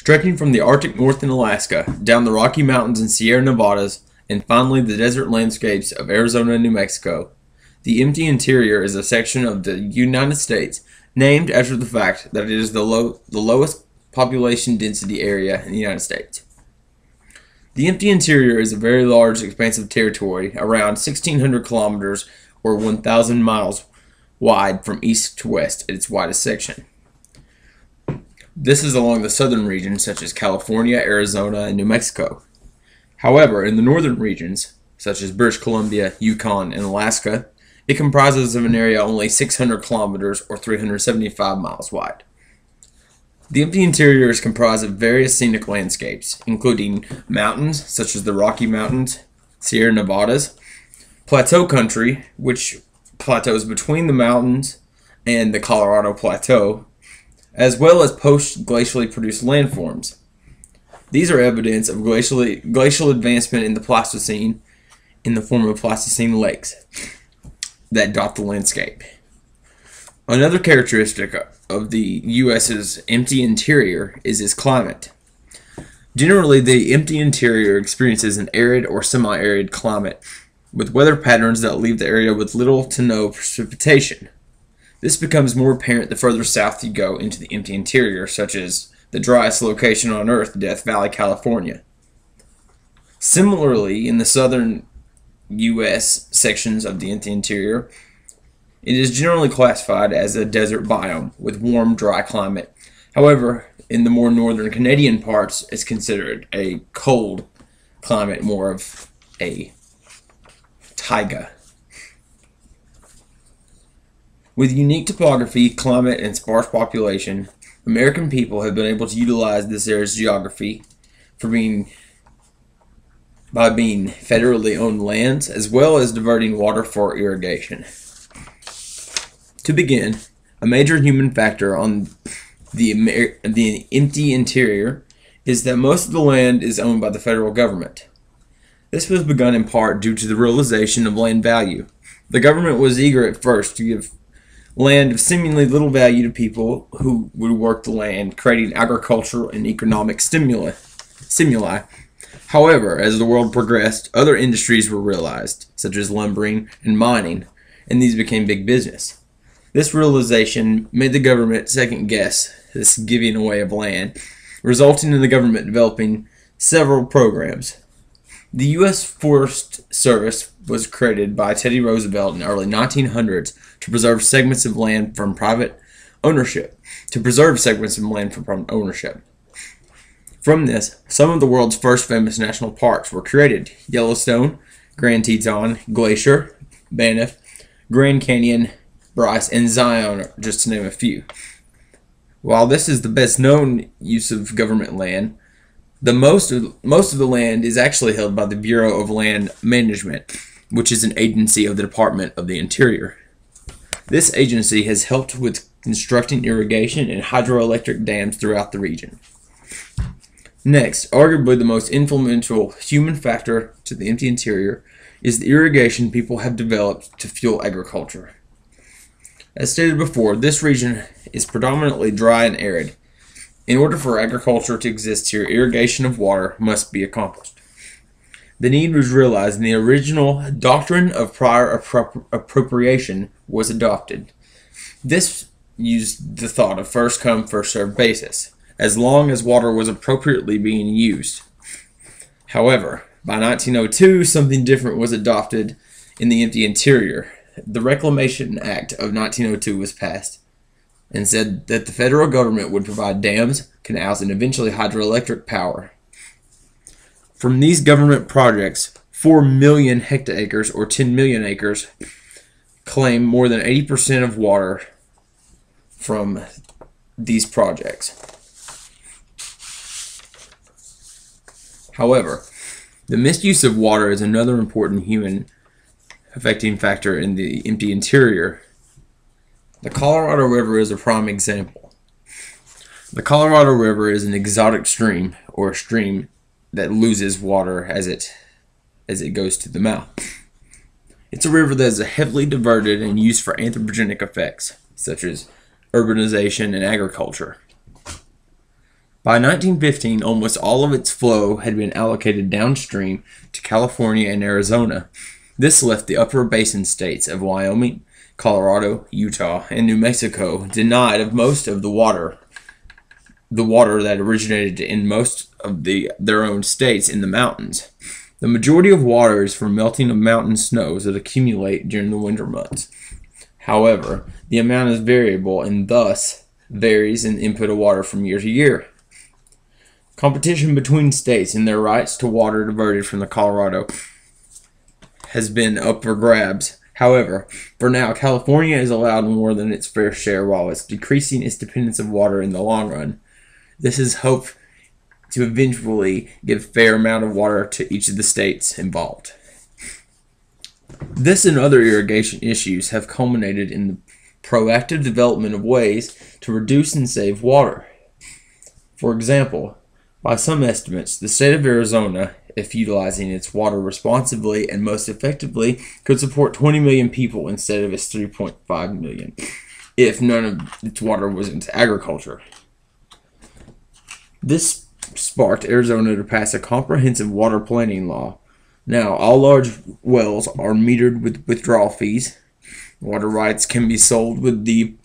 Trekking from the Arctic North in Alaska, down the Rocky Mountains and Sierra Nevadas, and finally the desert landscapes of Arizona and New Mexico, the empty interior is a section of the United States named after the fact that it is the lowest population density area in the United States. The empty interior is a very large, expansive territory, around 1,600 kilometers or 1,000 miles wide from east to west at its widest section. This is along the southern regions such as California, Arizona, and New Mexico. However, in the northern regions, such as British Columbia, Yukon, and Alaska, it comprises of an area only 600 kilometers or 375 miles wide. The empty interior is comprised of various scenic landscapes, including mountains such as the Rocky Mountains, Sierra Nevadas, plateau country, which plateaus between the mountains and the Colorado Plateau, as well as post-glacially produced landforms. These are evidence of glacial advancement in the Pleistocene in the form of Pleistocene lakes that dot the landscape. Another characteristic of the U.S.'s empty interior is its climate. Generally, the empty interior experiences an arid or semi-arid climate with weather patterns that leave the area with little to no precipitation. This becomes more apparent the further south you go into the empty interior, such as the driest location on Earth, Death Valley, California. Similarly, in the southern U.S. sections of the empty interior, it is generally classified as a desert biome with warm, dry climate. However, in the more northern Canadian parts, it's considered a cold climate, more of a taiga. With unique topography, climate, and sparse population, American people have been able to utilize this area's geography by being federally owned lands, as well as diverting water for irrigation. To begin, a major human factor on the empty interior is that most of the land is owned by the federal government. This was begun in part due to the realization of land value. The government was eager at first to give land of seemingly little value to people who would work the land, creating agricultural and economic stimuli. However, as the world progressed, other industries were realized, such as lumbering and mining, and these became big business. This realization made the government second-guess this giving away of land, resulting in the government developing several programs. The U.S. Forest Service was created by Teddy Roosevelt in the early 1900s to preserve segments of land from private ownership. From this, some of the world's first famous national parks were created: Yellowstone, Grand Teton, Glacier, Banff, Grand Canyon, Bryce, and Zion, just to name a few. While this is the best known use of government land, most of the land is actually held by the Bureau of Land Management, which is an agency of the Department of the Interior. This agency has helped with constructing irrigation and hydroelectric dams throughout the region. Next, arguably the most influential human factor to the empty interior is the irrigation people have developed to fuel agriculture. As stated before, this region is predominantly dry and arid. In order for agriculture to exist here, irrigation of water must be accomplished. The need was realized and the original doctrine of prior appropriation was adopted. This used the thought of first come, first served basis, as long as water was appropriately being used. However, by 1902, something different was adopted in the empty interior. The Reclamation Act of 1902 was passed and said that the federal government would provide dams, canals, and eventually hydroelectric power. From these government projects, 4 million hectares or 10 million acres claim more than 80% of water from these projects. However, the misuse of water is another important human affecting factor in the empty interior. The Colorado River is a prime example. The Colorado River is an exotic stream, or a stream that loses water as it goes to the mouth. It's a river that is heavily diverted and used for anthropogenic effects, such as urbanization and agriculture. By 1915, almost all of its flow had been allocated downstream to California and Arizona. This left the upper basin states of Wyoming, Colorado, Utah, and New Mexico denied of most of the water that originated in most of their own states in the mountains. The majority of water is from melting of mountain snows that accumulate during the winter months. However, the amount is variable and thus varies in input of water from year to year. Competition between states in their rights to water diverted from the Colorado has been up for grabs. However, for now, California is allowed more than its fair share while it's decreasing its dependence of water in the long run. This is hoped to eventually give a fair amount of water to each of the states involved. This and other irrigation issues have culminated in the proactive development of ways to reduce and save water. For example, by some estimates, the state of Arizona, if utilizing its water responsibly and most effectively, could support 20 million people instead of its 3.5 million, if none of its water was into agriculture. This sparked Arizona to pass a comprehensive water planning law. Now, all large wells are metered with withdrawal fees. Water rights can be sold with the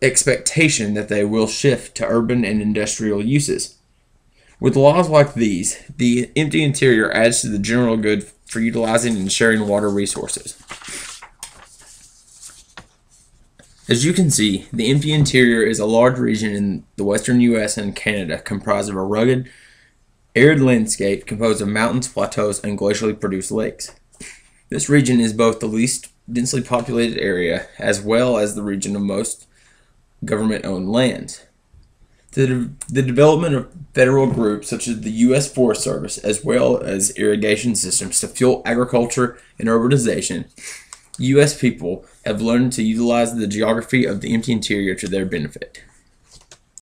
expectation that they will shift to urban and industrial uses. With laws like these, the empty interior adds to the general good for utilizing and sharing water resources. As you can see, the empty interior is a large region in the western U.S. and Canada comprised of a rugged, arid landscape composed of mountains, plateaus, and glacially produced lakes. This region is both the least densely populated area as well as the region of most government-owned lands. The development of federal groups such as the U.S. Forest Service as well as irrigation systems to fuel agriculture and urbanization, U.S. people have learned to utilize the geography of the empty interior to their benefit.